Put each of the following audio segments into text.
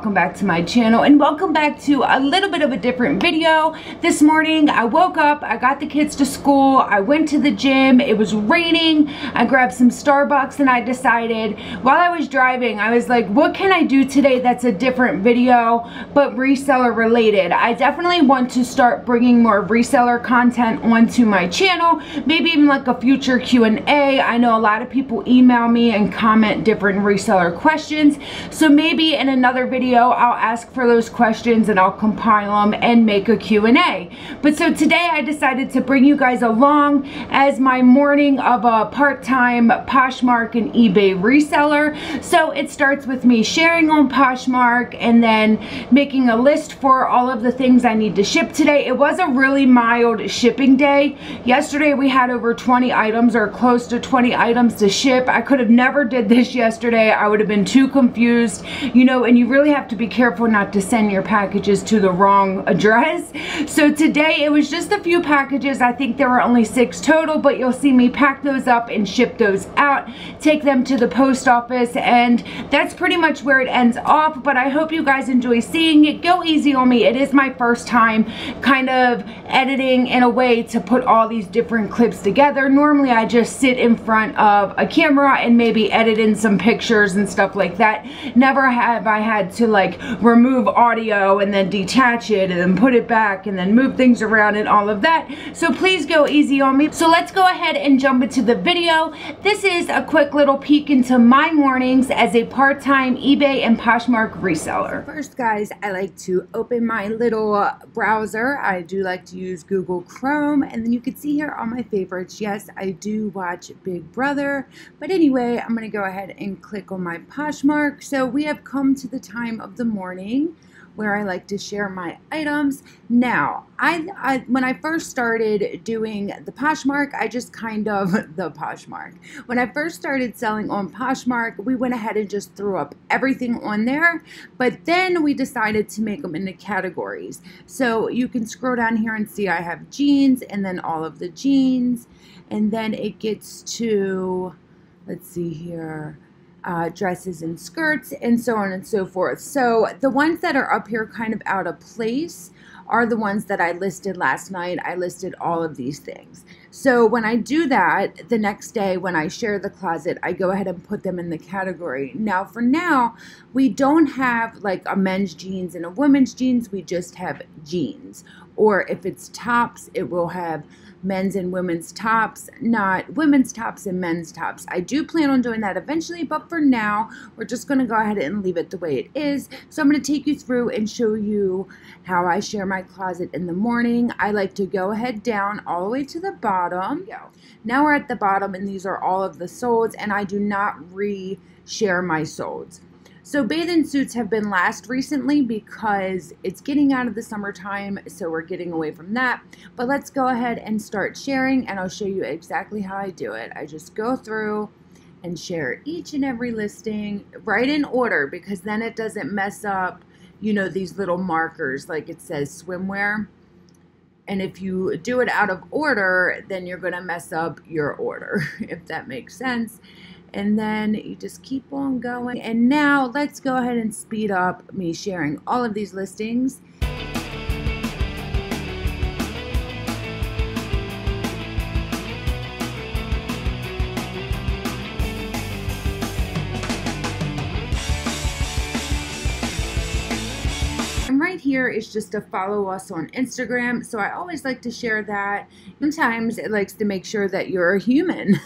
welcome back to my channel, and welcome back to a little bit of a different video. This morning I woke up, I got the kids to school, I went to the gym, it was raining, I grabbed some Starbucks, and I decided while I was driving, I was like, what can I do today that's a different video but reseller related? I definitely want to start bringing more reseller content onto my channel, maybe even like a future Q&A. I know a lot of people email me and comment different reseller questions, so maybe in another video I'll ask for those questions and I'll compile them and make a Q&A. But so today I decided to bring you guys along as my morning of a part-time Poshmark and eBay reseller. So it starts with me sharing on Poshmark and then making a list for all of the things I need to ship today. It was a really mild shipping day. Yesterday we had over 20 items or close to 20 items to ship. I could have never did this yesterday. I would have been too confused, you know, and you really have to be careful not to send your packages to the wrong address. So today it was just a few packages. I think there were only 6 total, but you'll see me pack those up and ship those out, take them to the post office, and that's pretty much where it ends off. But I hope you guys enjoy seeing it. Go easy on me. It is my first time kind of editing in a way to put all these different clips together. Normally I just sit in front of a camera and maybe edit in some pictures and stuff like that. Never have I had to like remove audio and then detach it and then put it back and then move things around and all of that. So please go easy on me. So let's go ahead and jump into the video. This is a quick little peek into my mornings as a part-time eBay and Poshmark reseller. First, guys, I like to open my little browser. I do like to use Google Chrome, and then you can see here all my favorites. Yes, I do watch Big Brother, but anyway, I'm gonna go ahead and click on my Poshmark. So we have come to the time of the morning where I like to share my items. Now, when I first started doing the Poshmark, I just kind of, when I first started selling on Poshmark, we went ahead and just threw up everything on there, but then we decided to make them into categories. So you can scroll down here and see I have jeans, and then all of the jeans, and then it gets to, let's see here, dresses and skirts, and so on and so forth. So the ones that are up here kind of out of place are the ones that I listed last night. I listed all of these things. So when I do that, the next day when I share the closet, I go ahead and put them in the category. Now, for now, we don't have like a men's jeans and a women's jeans. We just have jeans. Or if it's tops, it will have men's and women's tops, not women's tops and men's tops. I do plan on doing that eventually, but for now, we're just going to go ahead and leave it the way it is. So I'm going to take you through and show you how I share my closet in the morning. I like to go ahead down all the way to the bottom. Now we're at the bottom, and these are all of the solds, and I do not re-share my solds. So bathing suits have been last recently because it's getting out of the summertime, so we're getting away from that. But let's go ahead and start sharing, and I'll show you exactly how I do it. I just go through and share each and every listing right in order, because then it doesn't mess up, you know, these little markers like it says swimwear. And if you do it out of order, then you're going to mess up your order, if that makes sense. And then you just keep on going. And now let's go ahead and speed up me sharing all of these listings. And right here is just to follow us on Instagram. So I always like to share that. Sometimes it likes to make sure that you're a human.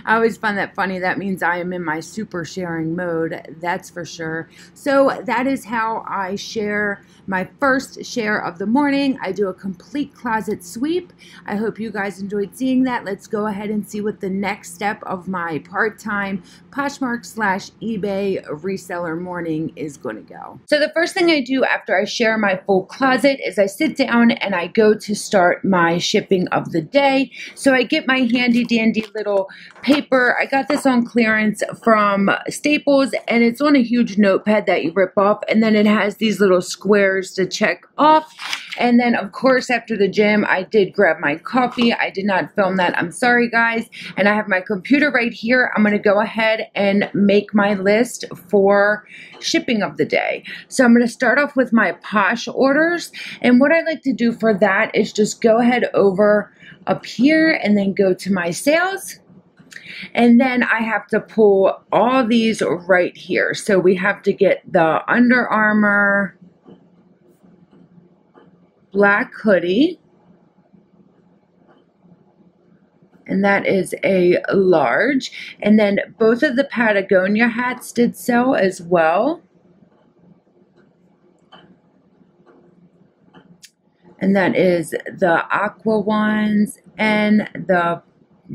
I always find that funny. That means I am in my super sharing mode, that's for sure. So that is how I share my first share of the morning. I do a complete closet sweep. I hope you guys enjoyed seeing that. Let's go ahead and see what the next step of my part-time Poshmark / eBay reseller morning is going to go. So the first thing I do after I share my full closet is I sit down and I go to start my shipping of the day. So I get my handy dandy little paper. I got this on clearance from Staples, and it's on a huge notepad that you rip off, and then it has these little squares to check off. And then, of course, after the gym, I did grab my coffee. I did not film that. I'm sorry, guys. And I have my computer right here. I'm going to go ahead and make my list for shipping of the day. So I'm going to start off with my Posh orders. And what I like to do for that is just go ahead over up here and then go to my sales. And then I have to pull all these right here. So we have to get the Under Armour black hoodie. And that is a large. And then both of the Patagonia hats did sell as well. And that is the aqua ones and the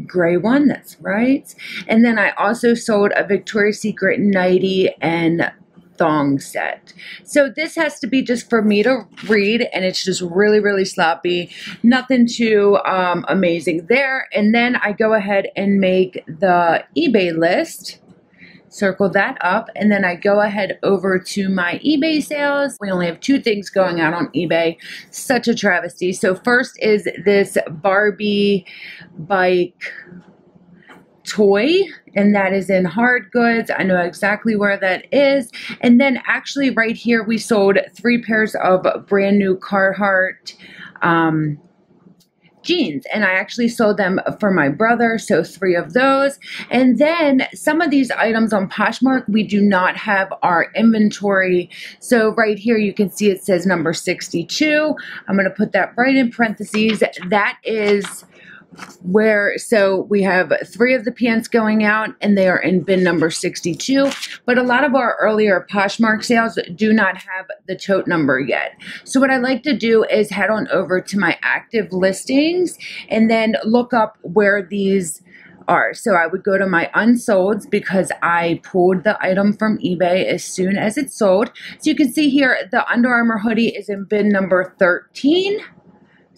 gray one, that's right. And then I also sold a Victoria's Secret nightie and thong set. So this has to be just for me to read, and it's just really, really sloppy. Nothing too amazing there. And then I go ahead and make the eBay list. Circle that up, and then I go ahead over to my eBay sales. We only have 2 things going out on eBay. Such a travesty. So first is this Barbie bike toy, and that is in hard goods. I know exactly where that is. And then actually right here we sold 3 pairs of brand new Carhartt jeans, and I actually sold them for my brother, so 3 of those. And then some of these items on Poshmark, we do not have our inventory. So right here you can see it says number 62. I'm going to put that right in parentheses. That is where, so we have 3 of the pants going out, and they are in bin number 62. But a lot of our earlier Poshmark sales do not have the tote number yet. So what I like to do is head on over to my active listings and then look up where these are. So I would go to my unsolds because I pulled the item from eBay as soon as it sold. So you can see here the Under Armour hoodie is in bin number 13.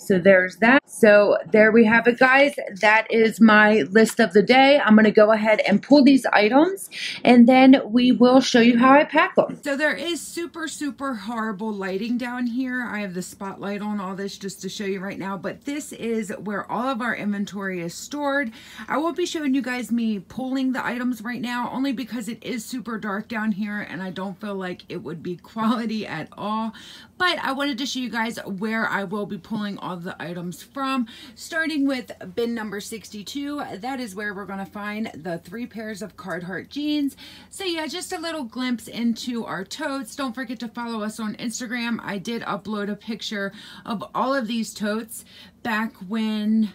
So there's that. So there we have it, guys. That is my list of the day. I'm going to go ahead and pull these items, and then we will show you how I pack them. So there is super, super horrible lighting down here. I have the spotlight on all this just to show you right now, but this is where all of our inventory is stored. I won't be showing you guys me pulling the items right now, only because it is super dark down here, and I don't feel like it would be quality at all. But I wanted to show you guys where I will be pulling all the items from, starting with bin number 62. That is where we're going to find the 3 pairs of Carhartt jeans. So yeah, just a little glimpse into our totes. Don't forget to follow us on Instagram. I did upload a picture of all of these totes back when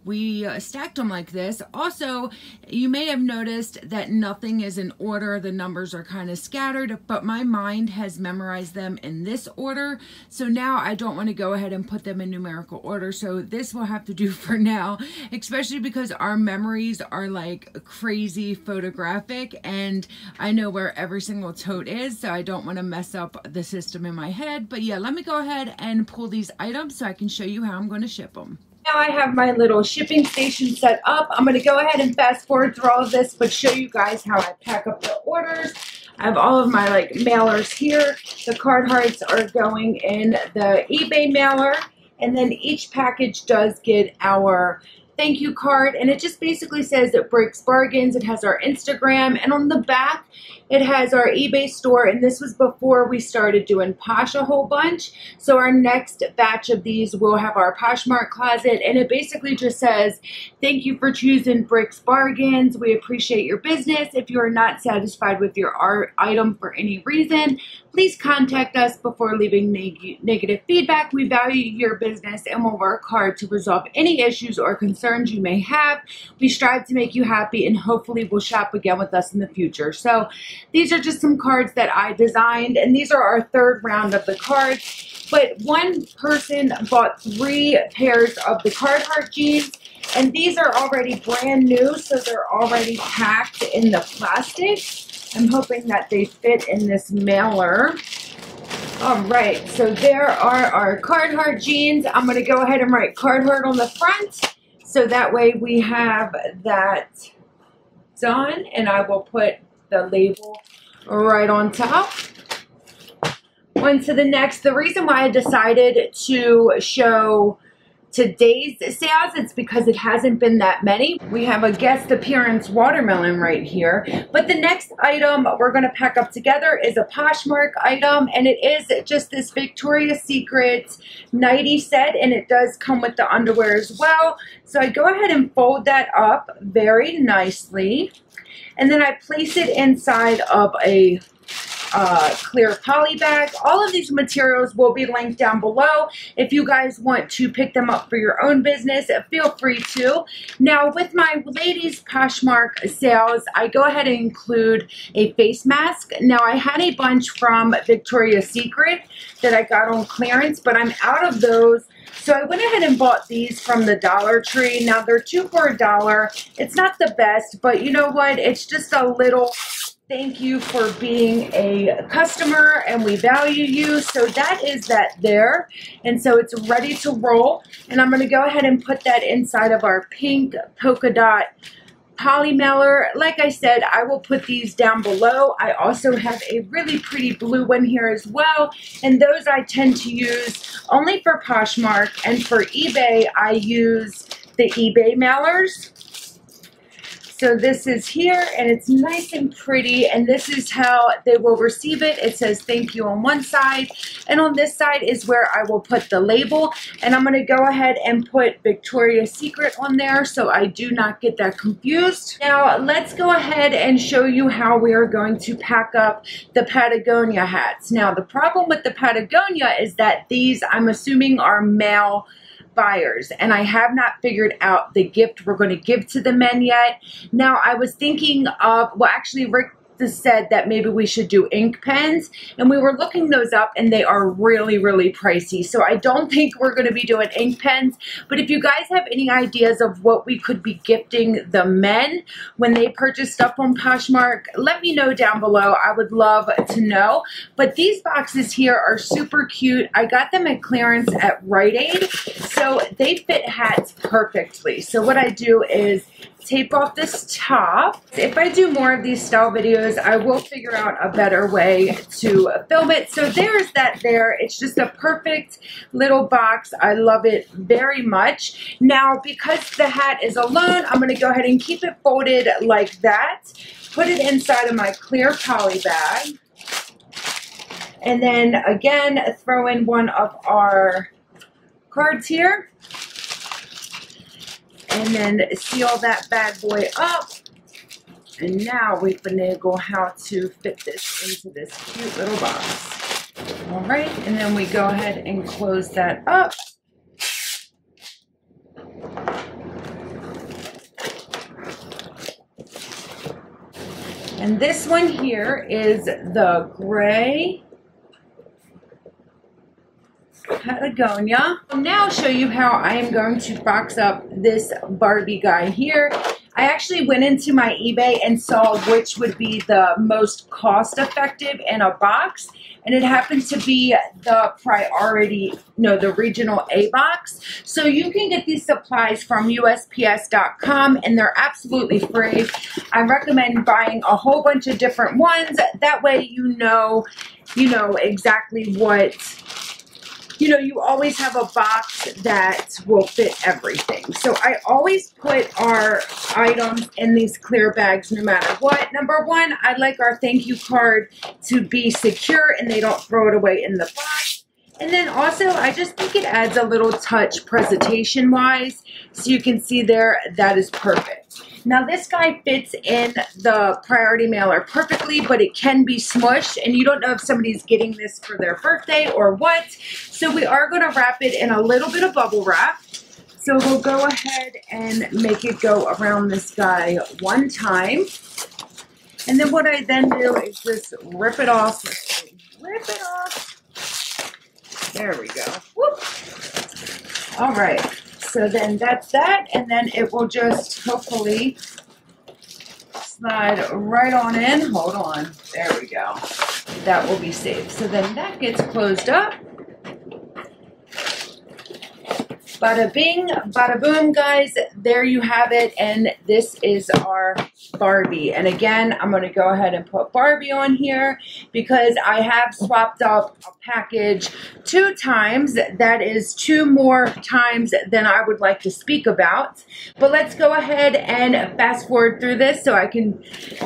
we stacked them like this. Also, you may have noticed that nothing is in order. The numbers are kind of scattered, but my mind has memorized them in this order. So now I don't want to go ahead and put them in numerical order. So this will have to do for now, especially because our memories are like crazy photographic, and I know where every single tote is, so I don't want to mess up the system in my head. But yeah, let me go ahead and pull these items so I can show you how I'm going to ship them. Now I have my little shipping station set up. I'm going to go ahead and fast forward through all of this, but show you guys how I pack up the orders. I have all of my like mailers here. The Carhartts are going in the eBay mailer, and then each package does get our thank you card, and it just basically says that Breaks Bargains. It has our Instagram, and on the back it has our eBay store, and this was before we started doing Posh a whole bunch. So our next batch of these will have our Poshmark Closet, and it basically just says, thank you for choosing Breaks Bargains. We appreciate your business. If you are not satisfied with your item for any reason, please contact us before leaving negative feedback. We value your business and will work hard to resolve any issues or concerns you may have. We strive to make you happy, and hopefully will shop again with us in the future. So these are just some cards that I designed, and these are our 3rd round of the cards. But one person bought 3 pairs of the Carhartt jeans, and these are already brand new, so they're already packed in the plastic. I'm hoping that they fit in this mailer. All right, so there are our Carhartt jeans. I'm going to go ahead and write Carhartt on the front, so that way we have that done, and I will put the label right on top. on to the next. The reason why I decided to show today's sales, it's because it hasn't been that many. We have a guest appearance watermelon right here. But the next item we're going to pack up together is a Poshmark item, and it is just this Victoria's Secret nightie set, and it does come with the underwear as well. So I go ahead and fold that up very nicely, and then I place it inside of a clear poly bag. All of these materials will be linked down below. If you guys want to pick them up for your own business, feel free to. Now, with my ladies Poshmark sales, I go ahead and include a face mask. Now, I had a bunch from Victoria's Secret that I got on clearance, but I'm out of those. So I went ahead and bought these from the Dollar Tree. Now, they're 2 for $1. It's not the best, but you know what? It's just a little thank you for being a customer, and we value you. So that is that there. And so it's ready to roll. And I'm going to go ahead and put that inside of our pink polka dot poly mailer. Like I said, I will put these down below. I also have a really pretty blue one here as well. And those I tend to use only for Poshmark, and for eBay, I use the eBay mailers. So this is here, and it's nice and pretty, and this is how they will receive it. It says thank you on one side, and on this side is where I will put the label. And I'm going to go ahead and put Victoria's Secret on there so I do not get that confused. Now let's go ahead and show you how we are going to pack up the Patagonia hats. Now the problem with the Patagonia is that these, I'm assuming, are male buyers, and I have not figured out the gift we're going to give to the men yet. Now, I was thinking of, well, actually, Rick said that maybe we should do ink pens, and we were looking those up, and they are really, really pricey. So I don't think we're going to be doing ink pens. But if you guys have any ideas of what we could be gifting the men when they purchase stuff on Poshmark, let me know down below. I would love to know. But these boxes here are super cute. I got them at clearance at Rite Aid, so they fit hats perfectly. So what I do is tape off this top. If I do more of these style videos, I will figure out a better way to film it. So there's that there. It's just a perfect little box. I love it very much. Now, because the hat is alone, I'm going to go ahead and keep it folded like that. Put it inside of my clear poly bag. And then again, throw in one of our cards here. And then seal that bad boy up. And now we finagle how to fit this into this cute little box. All right, and then we go ahead and close that up. And this one here is the gray Patagonia. I'll now show you how I am going to box up this Barbie guy here. I actually went into my eBay and saw which would be the most cost effective in a box, and it happened to be the priority, no, the regional A box. So you can get these supplies from USPS.com, and they're absolutely free. I recommend buying a whole bunch of different ones. That way you know exactly what, you always have a box that will fit everything. So I always put our items in these clear bags no matter what. Number one, I'd like our thank you card to be secure and they don't throw it away in the box. And then also, I just think it adds a little touch presentation-wise. So you can see there, that is perfect. Now this guy fits in the priority mailer perfectly, but it can be smushed, and you don't know if somebody's getting this for their birthday or what. So we are going to wrap it in a little bit of bubble wrap. So we'll go ahead and make it go around this guy one time. And then what I then do is just rip it off. Rip it off. There we go. Whoop. All right. So then that's that, and then it will just hopefully slide right on in. Hold on. There we go. That will be safe. So then that gets closed up. Bada bing, bada boom, guys. There you have it, and this is our Barbie. And again, I'm going to go ahead and put Barbie on here because I have swapped up a package 2 times. That is 2 more times than I would like to speak about. But let's go ahead and fast forward through this so I can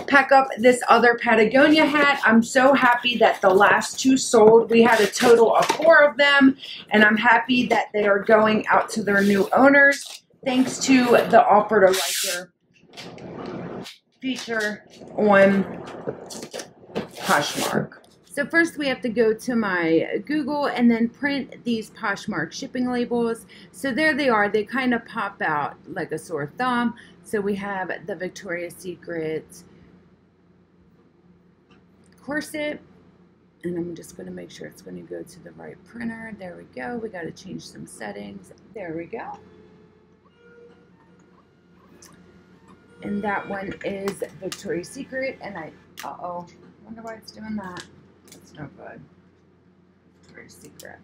pack up this other Patagonia hat. I'm so happy that the last 2 sold. We had a total of 4 of them, and I'm happy that they are going out to their new owners thanks to the offer to liker feature on Poshmark. So first we have to go to my Google and then print these Poshmark shipping labels. So there they are. They kind of pop out like a sore thumb. So we have the Victoria's Secret corset. And I'm just going to make sure it's going to go to the right printer. There we go. We got to change some settings. There we go. And that one is Victoria's Secret. And uh-oh, wonder why it's doing that. That's no good. Victoria's Secret.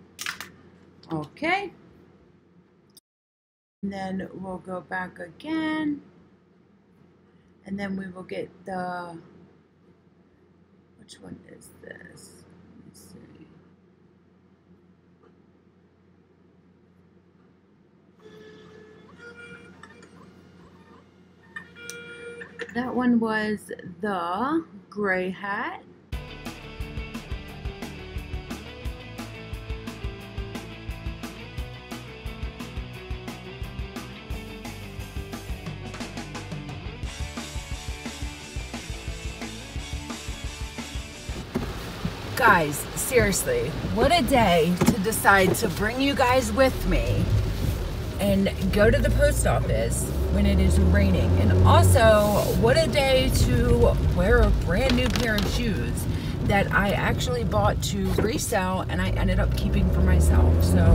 Okay. And then we'll go back again. And then we will get the, which one is this? Let's see. That one was the gray hat. Guys, seriously, what a day to decide to bring you guys with me and go to the post office when it is raining. And also, what a day to wear a brand new pair of shoes that I actually bought to resell and I ended up keeping for myself. So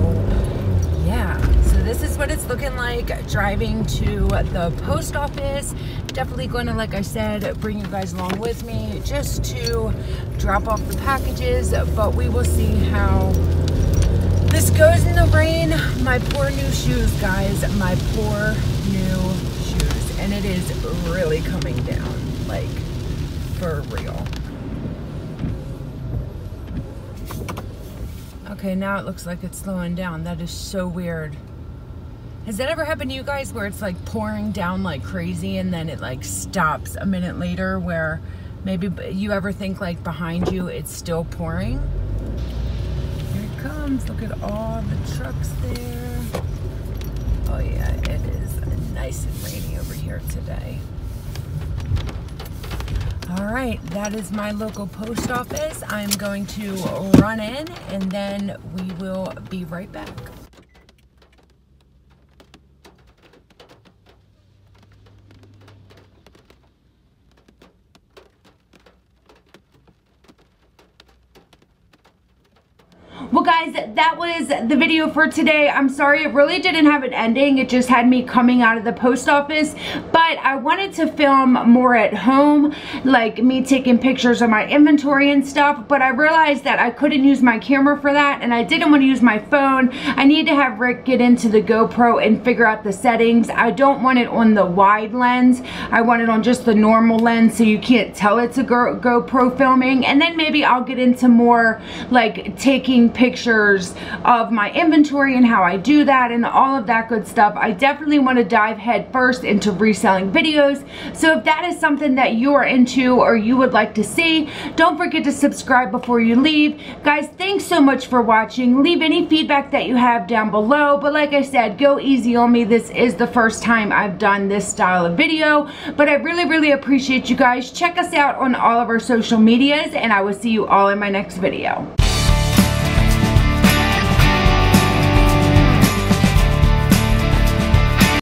yeah, so this is what it's looking like driving to the post office. Definitely going to, like I said, bring you guys along with me just to drop off the packages, but we will see how this goes in the rain. My poor new shoes, guys, my poor new shoes. And it is really coming down, like, for real. Okay, now it looks like it's slowing down. That is so weird. Has that ever happened to you guys where it's like pouring down like crazy and then it like stops a minute later, where maybe you ever think like behind you it's still pouring? Here it comes. Look at all the trucks there. Oh yeah, it is nice and rainy over here today. All right, that is my local post office. I'm going to run in and then we will be right back. Well guys, that was the video for today. I'm sorry, it really didn't have an ending. It just had me coming out of the post office. But I wanted to film more at home, like me taking pictures of my inventory and stuff. But I realized that I couldn't use my camera for that, and I didn't want to use my phone. I need to have Rick get into the GoPro and figure out the settings. I don't want it on the wide lens. I want it on just the normal lens so you can't tell it's a GoPro filming. And then maybe I'll get into more like taking pictures of my inventory and how I do that and all of that good stuff. I definitely want to dive head first into reselling videos. So if that is something that you're into or you would like to see, don't forget to subscribe before you leave. Guys, thanks so much for watching. Leave any feedback that you have down below. But like I said, go easy on me. This is the first time I've done this style of video, but I really appreciate you guys. Check us out on all of our social medias, and I will see you all in my next video.